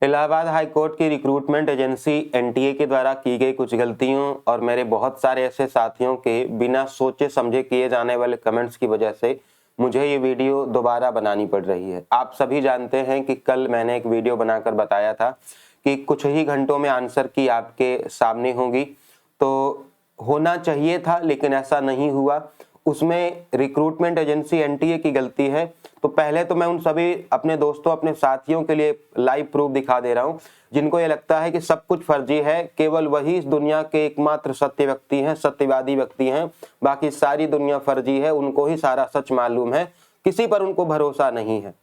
Allahabad high court की recruitment agency NTA के द्वारा की गई कुछ गलतियों और मेरे बहुत सारे ऐसे साथियों के बिना सोचे समझे किए जाने वाले कमेंट्स की वजह से मुझे ये वीडियो दोबारा बनानी पड़ रही है। आप सभी जानते हैं कि कल मैंने एक वीडियो बनाकर बताया था कि कुछ ही घंटों में आंसर की आपके सामने होगी, तो होना चाहिए था लेकिन ऐसा नहीं हुआ। उसमें रिक्रूटमेंट एजेंसी एनटीए की गलती है। तो पहले तो मैं उन सभी अपने दोस्तों, अपने साथियों के लिए लाइव प्रूफ दिखा दे रहा हूं जिनको ये लगता है कि सब कुछ फर्जी है, केवल वही इस दुनिया के एकमात्र सत्य व्यक्ति हैं, सत्यवादी व्यक्ति हैं, बाकी सारी दुनिया फर्जी है, उनको ही सारा सच मालूम है, किसी पर उनको भरोसा नहीं है,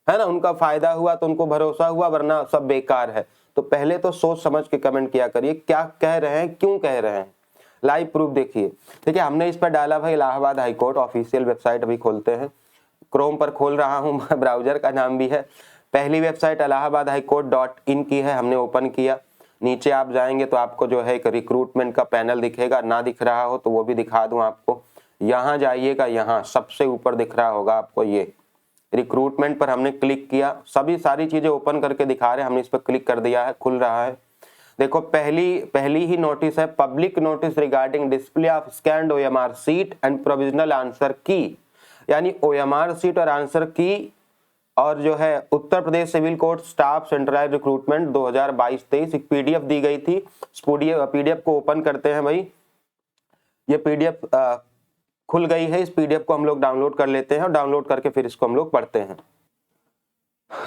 है ना। उनका फायदा हुआ तो उनको भरोसा हुआ, वरना सब बेकार है। तो पहले तो सोच समझ के कमेंट किया करिए, क्या कह रहे हैं, क्यों कह रहे हैं। लाइव प्रूफ देखिए, ठीक है। हमने इस पर डाला भाई Allahabad high court official website, अभी खोलते हैं, क्रोम पर खोल रहा हूं, ब्राउजर का नाम भी है। पहली website Allahabad high court .in की है, हमने ओपन किया। नीचे आप जाएंगे तो आपको जो है एक रिक्रूटमेंट का पैनल दिखेगा, ना दिख रहा हो तो वो भी दिखा दूं आपको। यहाँ जाइएगा, यहाँ सबसे ऊपर दिख रहा होगा आपको, ये रिक्रूटमेंट पर हमने क्लिक किया। सभी सारी चीजें ओपन करके दिखा रहे हैं, हमने इस पर क्लिक कर दिया है, खुल रहा है। देखो पहली ही नोटिस है, public notice regarding display of scanned OMR sheet and provisional answer की, यानी ओएमआर सीट और आंसर की, और जो है Uttar Pradesh civil court staff centralised recruitment 2022-23 एक पीडीएफ दी गई थी। पीडीएफ को ओपन करते हैं भाई, ये पीडीएफ खुल गई है। इस पीडीएफ को हम लोग डाउनलोड कर लेते हैं और डाउनलोड करके फिर इसको हम लोग पढ़ते हैं।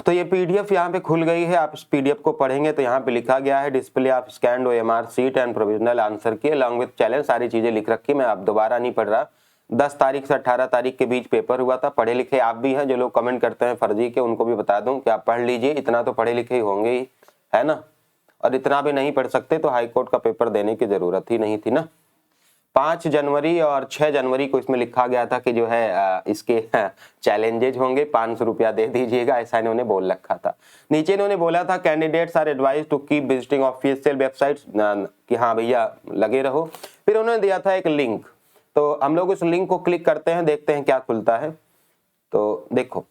तो ये पीडीएफ यहाँ पे खुल गई है। आप इस पीडीएफ को पढ़ेंगे तो यहाँ पे लिखा गया है display of scanned OMR sheet and provisional answer की अलॉन्ग विद चैलेंज, सारी चीजें लिख रखी। मैं अब दोबारा नहीं पढ़ रहा। 10 तारीख से 18 तारीख के बीच पेपर हुआ था। पढ़े लिखे आप भी हैं, जो लोग कमेंट करते हैं फर्जी के, उनको भी बता दूं कि आप पढ़ लीजिए, इतना तो पढ़े लिखे ही होंगे ही, है ना। और इतना भी नहीं पढ़ सकते तो हाईकोर्ट का पेपर देने की जरूरत ही नहीं थी ना। 5 जनवरी और 6 जनवरी को इसमें लिखा गया था कि जो है इसके चैलेंजेज होंगे, 500 रुपया दे दीजिएगा, ऐसा इन्होंने बोल रखा था। नीचे इन्होंने बोला था candidates are advised to keep visiting official websites, कि हाँ भैया लगे रहो। फिर उन्होंने दिया था एक लिंक, तो हम लोग उस लिंक को क्लिक करते हैं, देखते हैं क्या खुलता है। तो देखो,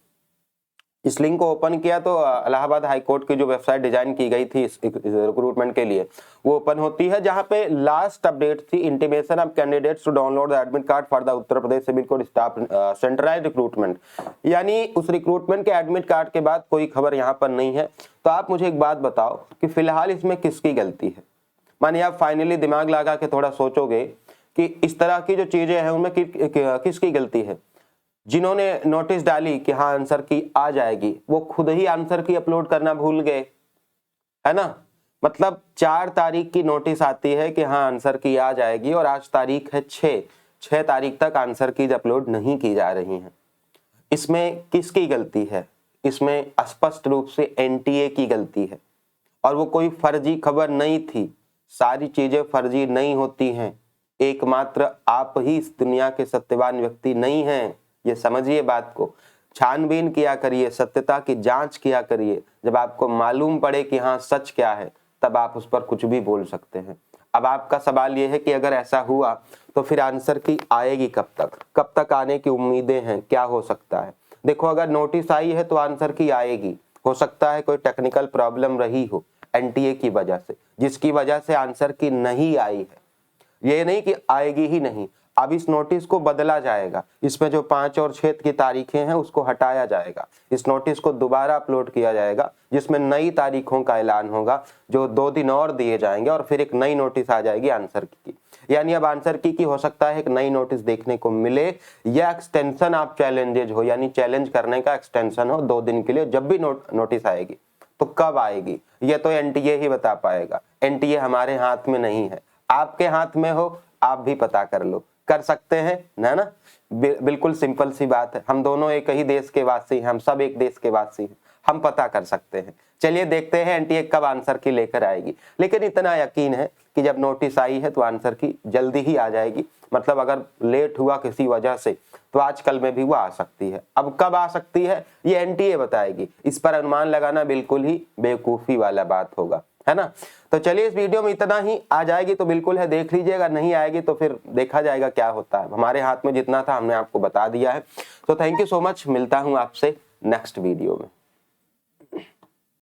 इस लिंक को ओपन किया तो इलाहाबाद हाई कोर्ट की जो वेबसाइट डिजाइन की गई थी इस रिक्रूटमेंट के लिए, वो ओपन होती है, जहां पे लास्ट अपडेट थी intimation of candidates to download the admit card for the Uttar Pradesh civil court staff centralised recruitment, यानी उस रिक्रूटमेंट के एडमिट कार्ड के बाद कोई खबर यहाँ पर नहीं है। तो आप मुझे एक बात बताओ कि फिलहाल इसमें किसकी गलती है। मानिए आप फाइनली दिमाग लगा के थोड़ा सोचोगे कि इस तरह की जो चीजें हैं उनमें किसकी गलती है। जिन्होंने नोटिस डाली कि हाँ आंसर की आ जाएगी, वो खुद ही आंसर की अपलोड करना भूल गए, है ना। मतलब 4 तारीख की नोटिस आती है कि हाँ आंसर की आ जाएगी, और आज तारीख है 6 तारीख तक आंसर की अपलोड नहीं की जा रही हैं। इसमें किसकी गलती है? इसमें स्पष्ट रूप से एनटीए की गलती है, और वो कोई फर्जी खबर नहीं थी। सारी चीजें फर्जी नहीं होती हैं, एकमात्र आप ही इस दुनिया के सत्यवान व्यक्ति नहीं हैं, ये समझिए बात को। छानबीन किया करिए, सत्यता की जांच किया करिए। जब आपको मालूम पड़े कि हाँ सच क्या है, तब आप उस पर कुछ भी बोल सकते हैं। अब आपका सवाल ये है कि अगर ऐसा हुआ तो फिर आंसर की आएगी कब तक? कब तक आने की उम्मीदें हैं? क्या हो सकता है? देखो, अगर नोटिस आई है तो आंसर की आएगी। हो सकता है कोई टेक्निकल प्रॉब्लम रही हो एनटीए की वजह से, जिसकी वजह से आंसर की नहीं आई है। ये नहीं कि आएगी ही नहीं। अब इस नोटिस को बदला जाएगा, इसमें जो 5 और 6 की तारीखें हैं उसको हटाया जाएगा। इस नोटिस को दोबारा अपलोड किया जाएगा, जिसमें नई तारीखों का ऐलान होगा, जो 2 दिन और दिए जाएंगे, और फिर एक नई नोटिस आ जाएगी आंसर की। यानी अब आंसर की हो सकता है एक नई नोटिस देखने को मिले, या एक्सटेंशन ऑफ चैलेंजेज हो, यानी चैलेंज करने का एक्सटेंशन हो 2 दिन के लिए। जब भी नोटिस आएगी तो कब आएगी ये तो एनटीए ही बता पाएगा। एनटीए हमारे हाथ में नहीं है, आपके हाथ में हो, आप भी पता कर लो। कर सकते हैं ना। बिल्कुल सिंपल सी बात है। हम दोनों एक ही देश के वासी हैं, हम सब एक देश के वासी हैं, हम पता कर सकते हैं। चलिए देखते हैं एनटीए कब आंसर की लेकर आएगी। लेकिन इतना यकीन है कि जब नोटिस आई है तो आंसर की जल्दी ही आ जाएगी। मतलब अगर लेट हुआ किसी वजह से तो आजकल में भी वो आ सकती है। अब कब आ सकती है ये एनटीए बताएगी। इस पर अनुमान लगाना बिल्कुल ही बेवकूफी वाला बात होगा, है ना। तो चलिए इस वीडियो में इतना ही। आ जाएगी तो बिल्कुल है, देख लीजिएगा। नहीं आएगी तो फिर देखा जाएगा क्या होता है। हमारे हाथ में जितना था हमने आपको बता दिया है। तो थैंक यू सो मच, मिलता हूं आपसे नेक्स्ट वीडियो में।